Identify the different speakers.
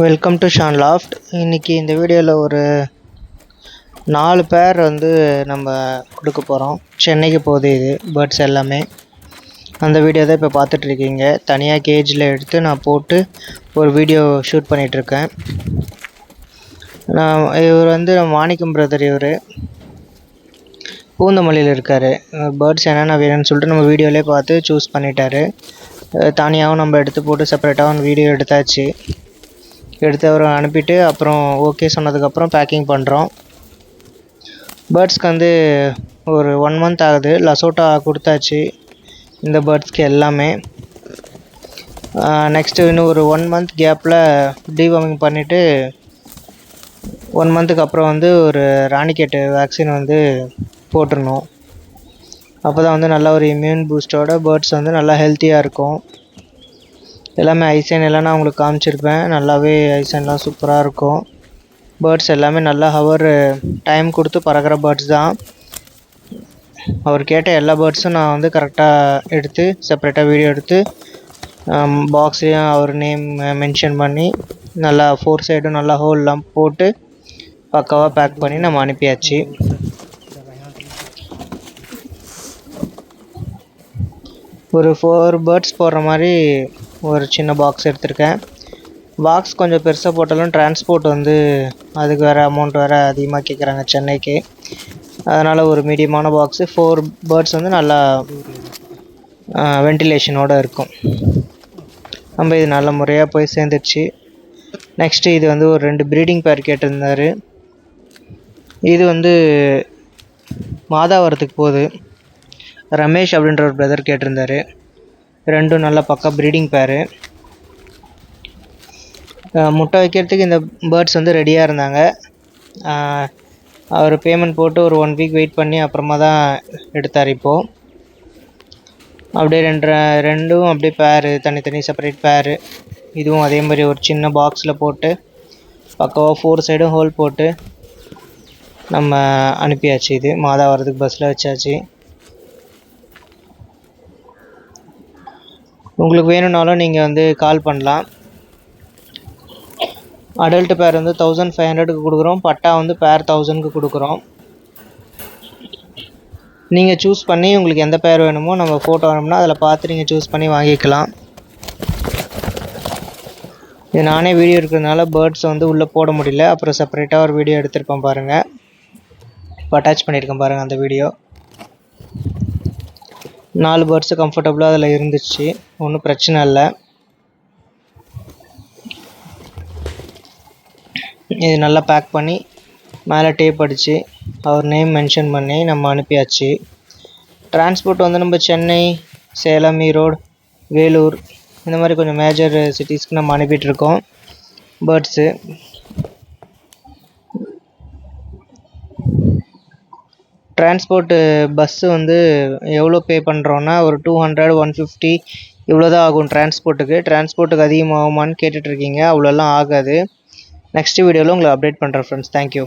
Speaker 1: Welcome to Shawn loft. இன்றைக்கி இந்த வீடியோவில் ஒரு 4 பேர் நம்ம கொடுக்க போகிறோம். சென்னைக்கு போகுது இது பேர்ட்ஸ் எல்லாமே. அந்த வீடியோ தான் இப்போ பார்த்துட்ருக்கீங்க. தனியாக கேஜில் எடுத்து நான் போட்டு ஒரு வீடியோ ஷூட் பண்ணிகிட்ருக்கேன். இவர் மாணிக்கம் பிரதர். இவர் பூந்தமல்லியில் இருக்கார். பேர்ட்ஸ் என்னென்ன வேணும்னு சொல்லிட்டு நம்ம வீடியோவிலே பார்த்து சூஸ் பண்ணிட்டார். தனியாகவும் நம்ம எடுத்து போட்டு செப்பரேட்டாகவும் வீடியோ எடுத்து அவரை அனுப்பிட்டு அப்புறம் ஓகே சொன்னதுக்கப்புறம் பேக்கிங் பண்ணுறோம். பேர்ட்ஸ்க்கு ஒரு 1 மந்த் ஆகுது. லசோட்டா கொடுத்தாச்சு இந்த பேர்ட்ஸ்க்கு எல்லாமே. நெக்ஸ்ட்டு இன்னும் ஒரு 1 மந்த் கேப்பில் டீவார்மிங் பண்ணிவிட்டு 1 மந்த்துக்கு அப்புறம் ஒரு ராணிக்கெட்டு வேக்சின் போட்டுடணும். அப்போ தான் நல்லா ஒரு இம்யூன் பூஸ்டோட பேர்ட்ஸ் நல்லா ஹெல்த்தியாக இருக்கும். எல்லாமே ஐசைன் எல்லாம் நான் உங்களுக்கு காமிச்சிருப்பேன். நல்லாவே ஐசைன்லாம் சூப்பராக இருக்கும். பேர்ட்ஸ் எல்லாமே நல்லா டைம் கொடுத்து பறக்கிற பேர்ட்ஸ் தான். அவர் கேட்ட எல்லா பேர்ட்ஸும் நான் கரெக்டாக எடுத்து செப்பரேட்டாக வீடியோ எடுத்து பாக்ஸ்லேயும் அவர் நேம் மென்ஷன் பண்ணி நல்லா 4 சைடும் நல்லா ஹோல்லாம் போட்டு பக்காவாக பேக் பண்ணி நம்ம அனுப்பியாச்சு. ஒரு 4 பேர்ட்ஸ் போடுற மாதிரி ஒரு சின்ன பாக்ஸ் எடுத்திருக்கேன். பாக்ஸ் கொஞ்சம் பெருசாக போட்டாலும் டிரான்ஸ்போர்ட் அதுக்கு வேறு அமௌண்ட் வேறு அதிகமாக கேட்குறாங்க சென்னைக்கு. அதனால் ஒரு மீடியமான பாக்ஸு 4 பேர்ட்ஸ் நல்லா வென்டிலேஷனோடு இருக்கும். நம்ம இது நல்ல முறையாக போய் சேர்ந்துடுச்சு. நெக்ஸ்ட்டு இது ஒரு 2 ப்ரீடிங் பேர் கேட்டிருந்தார். இது மாதாவரத்துக்கு போகுது. ரமேஷ் அப்படின்ற ஒரு பிரதர் கேட்டிருந்தார். 2 நல்ல பக்கா ப்ரீடிங் பேரு. முட்டை வைக்கிறதுக்கு இந்த பேர்ட்ஸ் ரெடியாக இருந்தாங்க. அவர் பேமெண்ட் போட்டு ஒரு 1 வீக் வெயிட் பண்ணி அப்புறமா தான் எடுத்தார். இப்போது அப்படியே ரெண்டும் அப்படியே பேரு தனித்தனி செப்பரேட் பேரு. இதுவும் அதே மாதிரி ஒரு சின்ன பாக்ஸில் போட்டு பக்காவாக 4 சைடும் ஹோல் போட்டு நம்ம அனுப்பியாச்சு. இது மாதாவரத்துக்கு பஸ்ஸில் வச்சாச்சு. உங்களுக்கு வேணும்னாலும் நீங்கள் கால் பண்ணலாம். அடல்ட் பேர் 1500க்கு கொடுக்குறோம். பட்டா பேர் 1000க்கு கொடுக்குறோம். நீங்கள் சூஸ் பண்ணி உங்களுக்கு எந்த பேர் வேணுமோ நம்ம ஃபோட்டோ வேணும்னா அதில் பார்த்து நீங்கள் சூஸ் பண்ணி வாங்கிக்கலாம். இது நானே வீடியோ இருக்கிறதுனால பேர்ட்ஸ் உள்ளே போட முடியல. அப்புறம் செப்பரேட்டாக ஒரு வீடியோ எடுத்திருப்பேன் பாருங்கள். இப்போ அட்டாச் பண்ணியிருக்கேன் பாருங்கள் அந்த வீடியோ. 4 பேர்ட்ஸு கம்ஃபர்டபுளாக அதில் இருந்துச்சு. ஒன்றும் பிரச்சனை இல்லை. இது நல்லா பேக் பண்ணி மேலே டேப் அடித்து அவர் நேம் மென்ஷன் பண்ணி நம்ம அனுப்பியாச்சு. டிரான்ஸ்போர்ட் நம்ம சென்னை, சேலம், ஈரோடு, வேலூர் இந்த மாதிரி கொஞ்சம் மேஜர் சிட்டிஸ்க்கு நம்ம அனுப்பிட்டுருக்கோம் பேர்ட்ஸு. டிரான்ஸ்போர்ட்டு பஸ்ஸு எவ்வளோ பே பண்ணுறோன்னா ஒரு 200, 150 இவ்வளோ தான் ஆகும் டிரான்ஸ்போர்ட்டுக்கு அதிகமாகுமான்னு கேட்டுட்ருக்கீங்க. அவ்வளோலாம் ஆகாது. நெக்ஸ்ட் வீடியோவில் உங்களை அப்டேட் பண்ணுறேன் ஃப்ரெண்ட்ஸ். தேங்க்யூ.